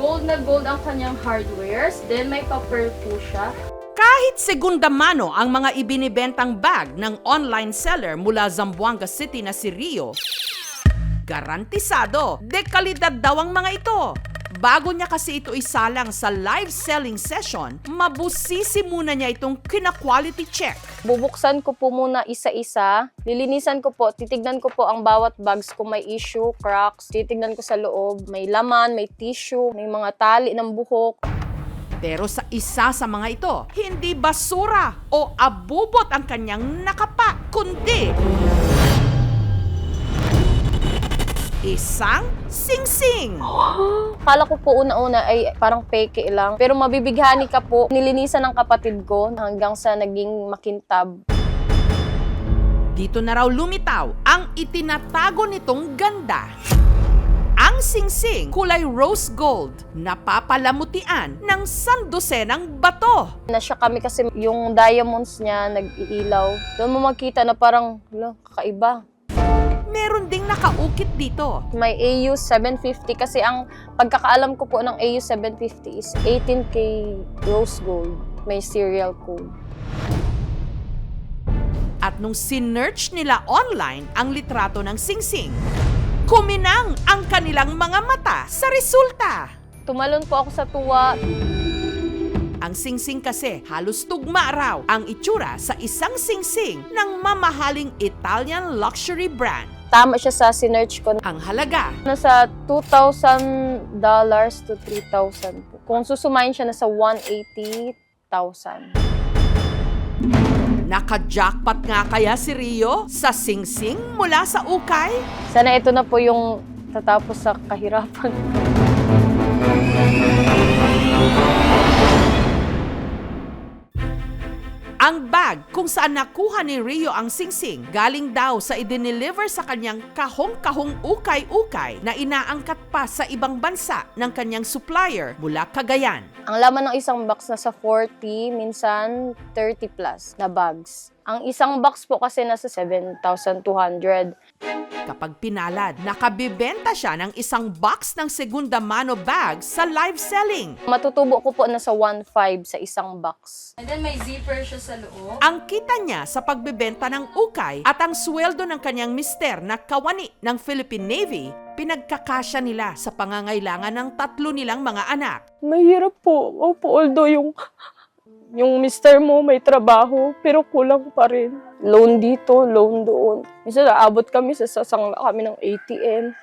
gold na gold ang kanyang hardwares. Then may pa-pearl po siya. Kahit segunda mano ang mga ibinibentang bag ng online seller mula Zamboanga City na si Rio, garantisado, dekalidad daw ang mga ito. Bago niya kasi ito isalang sa live selling session, mabusisi muna niya itong kina-quality check. Bubuksan ko po muna isa-isa. Lilinisan ko po, titignan ko po ang bawat bags kung may issue, cracks. Titignan ko sa loob, may laman, may tissue, may mga tali ng buhok. Pero sa isa sa mga ito, hindi basura o abubot ang kanyang nakapa, kundi isang singsing. Akala ko po una-una ay parang peke lang. Pero mabibighani ka po. Nilinisan ng kapatid ko hanggang sa naging makintab. Dito na raw lumitaw ang itinatago nitong ganda. Ang singsing, kulay rose gold, napapalamutian ng sandosenang bato. Nasya kami kasi yung diamonds niya nag-iilaw. Doon mo makita na parang, kakaiba. Meron ding nakaukit dito. May AU 750 kasi ang pagkakaalam ko po ng AU 750 is 18K rose gold. May serial code. At nung sinearch nila online ang litrato ng singsing, kuminang ang kanilang mga mata sa resulta. Tumalon po ako sa tuwa. Ang singsing kasi halos tugma raw ang itsura sa isang singsing ng mamahaling Italian luxury brand. Tama siya sa sinearch ko. Ang halaga, Nasa $2,000 to $3,000 po. Kung susumayin siya, nasa $180,000. naka-jackpot nga kaya si Rio sa singsing mula sa ukay? Sana ito na po yung tatapos sa kahirapan. Ang bag kung saan nakuha ni Rio ang singsing galing daw sa idineliver sa kanyang kahong-kahong ukay-ukay na inaangkat pa sa ibang bansa ng kanyang supplier mula Cagayan. Ang laman ng isang box nasa 40, minsan 30 plus na bags. Ang isang box po kasi nasa 7,200. Kapag pinalad, nakabibenta siya ng isang box ng segunda mano bag sa live selling. Matutubo ko po nasa 1.5 sa isang box. And then may zipper siya sa loob. Ang kita niya sa pagbebenta ng ukay at ang sweldo ng kanyang mister na kawani ng Philippine Navy, pinagkakasya nila sa pangangailangan ng 3 nilang mga anak. Mahirap po. Opo, although yung mister mo may trabaho, pero kulang pa rin. Loan dito, loan doon. Minsan naabot kami sa sasangla kami ng ATM.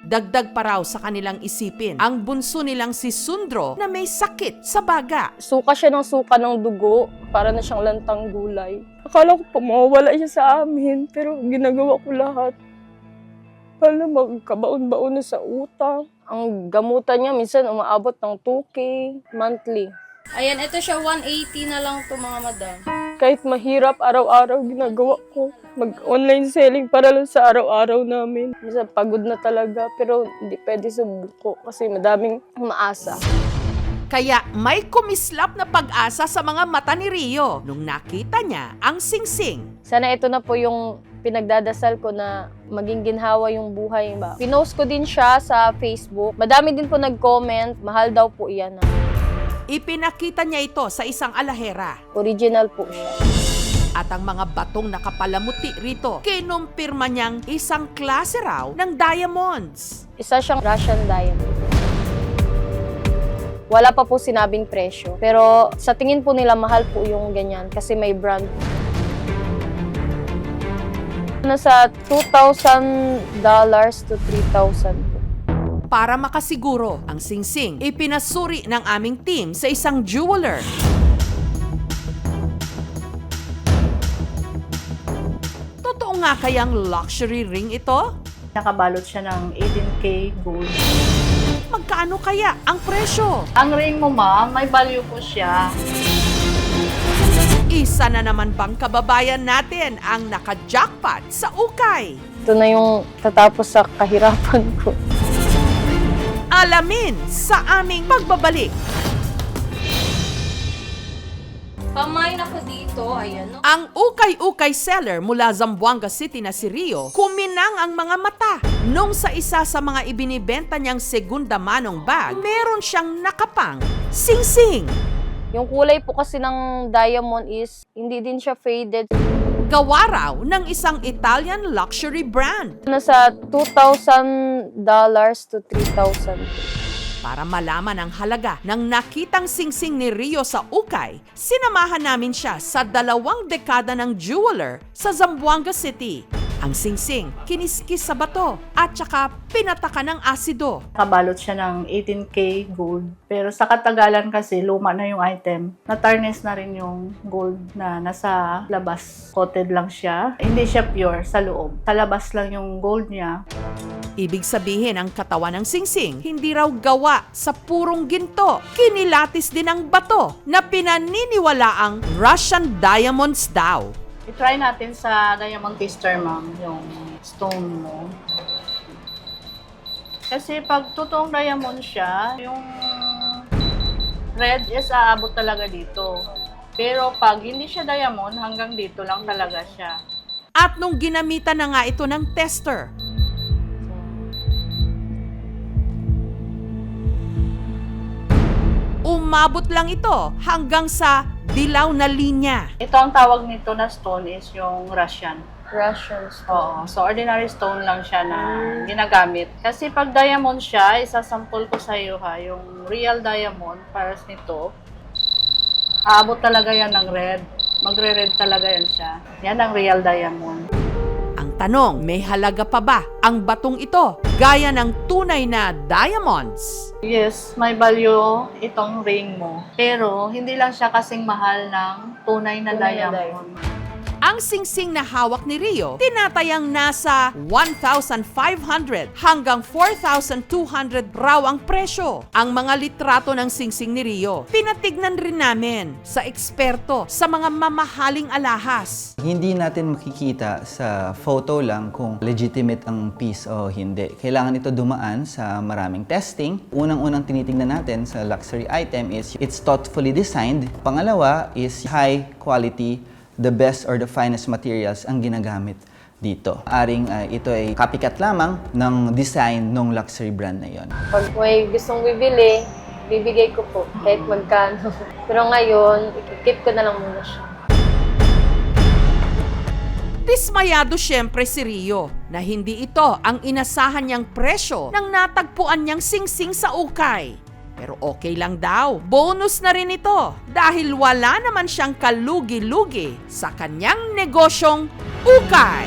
Dagdag pa raw sa kanilang isipin ang bunso nilang si Sundro na may sakit sa baga. Suka siya ng suka ng dugo, para na siyang lantang gulay. Akala ko pa mawawala siya sa amin, pero ginagawa ko lahat. Para magkabaon-baon na sa utang. Ang gamutan niya minsan umaabot ng 2K monthly. Ayan, ito siya, 180 na lang to mga madam. Kahit mahirap, araw-araw ginagawa ko. Mag-online selling para lang sa araw-araw namin. Minsan pagod na talaga, pero hindi pwede subuko kasi madaming umaasa. Kaya may kumislap na pag-asa sa mga mata ni Rio nung nakita niya ang singsing. Sana ito na po yung pinagdadasal ko na maging ginhawa yung buhay. Pinost ko din siya sa Facebook. Madami din po nag-comment, mahal daw po iyan. Ipinakita niya ito sa isang alahera. Original po siya. At ang mga batong nakapalamuti rito, kinumpirma niyang isang klase raw ng diamonds. Isa siyang Russian diamond. Wala pa po sinabing presyo. Pero sa tingin po nila, mahal po yung ganyan kasi may brand. Nasa $2,000 to $3,000 po. Para makasiguro, ang singsing ipinasuri ng aming team sa isang jeweler. Totoo nga kayang luxury ring ito? Nakabalot siya ng 18K gold. Magkano kaya ang presyo? Ang ring mo, ma'am, may value po siya. Isa na naman bang kababayan natin ang naka-jackpot sa ukay? Ito na yung tatapos sa kahirapan ko. Alamin sa aming pagbabalik. Pamain ako dito, ayan. No? Ang ukay-ukay seller mula Zamboanga City na si Rio, kuminang ang mga mata nung sa isa sa mga ibinibenta niyang segunda manong bag, meron siyang nakapang singsing. Yung kulay po kasi ng diamond is hindi din siya faded. Gawa raw ng isang Italian luxury brand. Nasa $2,000 to $3,000. Para malaman ang halaga ng nakitang singsing ni Rio sa ukay, sinamahan namin siya sa 2 dekada ng jeweler sa Zamboanga City. Ang singsing, kiniskis sa bato at saka pinataka ng asido. Nakabalot siya ng 18K gold. Pero sa katagalan kasi, luma na yung item. Na-tarnish na rin yung gold na nasa labas. Coated lang siya. Hindi siya pure sa loob. Sa labas lang yung gold niya. Ibig sabihin ang katawan ng singsing, hindi raw gawa sa purong ginto. Kinilatis din ang bato na pinaniniwalaang Russian diamonds daw. I-try natin sa diamond tester, ma'am, yung stone mo. Kasi pag totoong diamond siya, yung red is aabot talaga dito. Pero pag hindi siya diamond, hanggang dito lang talaga siya. At nung ginamitan na nga ito ng tester, umabot lang ito hanggang sa dilaw na linya. Ito ang tawag nito na stone is yung Russian. Russian Oo. So, ordinary stone lang siya na ginagamit. Kasi pag diamond siya, isasample ko sa iyo ha, yung real diamond, pares nito, aabot talaga yan ng red. Magre-red talaga yan siya. Yan ang real diamond. Ang tanong, may halaga pa ba ang batong ito gaya ng tunay na diamonds? Yes, may value itong ring mo. Pero, hindi lang siya kasing mahal ng tunay na diamond. Ang singsing na hawak ni Rio, tinatayang nasa 1,500 hanggang 4,200 raw ang presyo. Ang mga litrato ng singsing ni Rio, pinatignan rin namin sa eksperto sa mga mamahaling alahas. Hindi natin makikita sa photo lang kung legitimate ang piece o hindi. Kailangan ito dumaan sa maraming testing. Unang-unang tinitingnan natin sa luxury item is it's thoughtfully designed. Pangalawa is high quality, the best or the finest materials ang ginagamit dito. Aring ito ay copycat lamang ng design ng luxury brand na yon. Pag may gustong bibili, bibigay ko po kahit magkano. Pero ngayon, keep ko na lang muna siya. Dismayado syempre si Rio na hindi ito ang inasahan niyang presyo ng natagpuan niyang singsing sa ukay. Pero okay lang daw, bonus na rin ito dahil wala naman siyang kalugi-lugi sa kanyang negosyong ukay.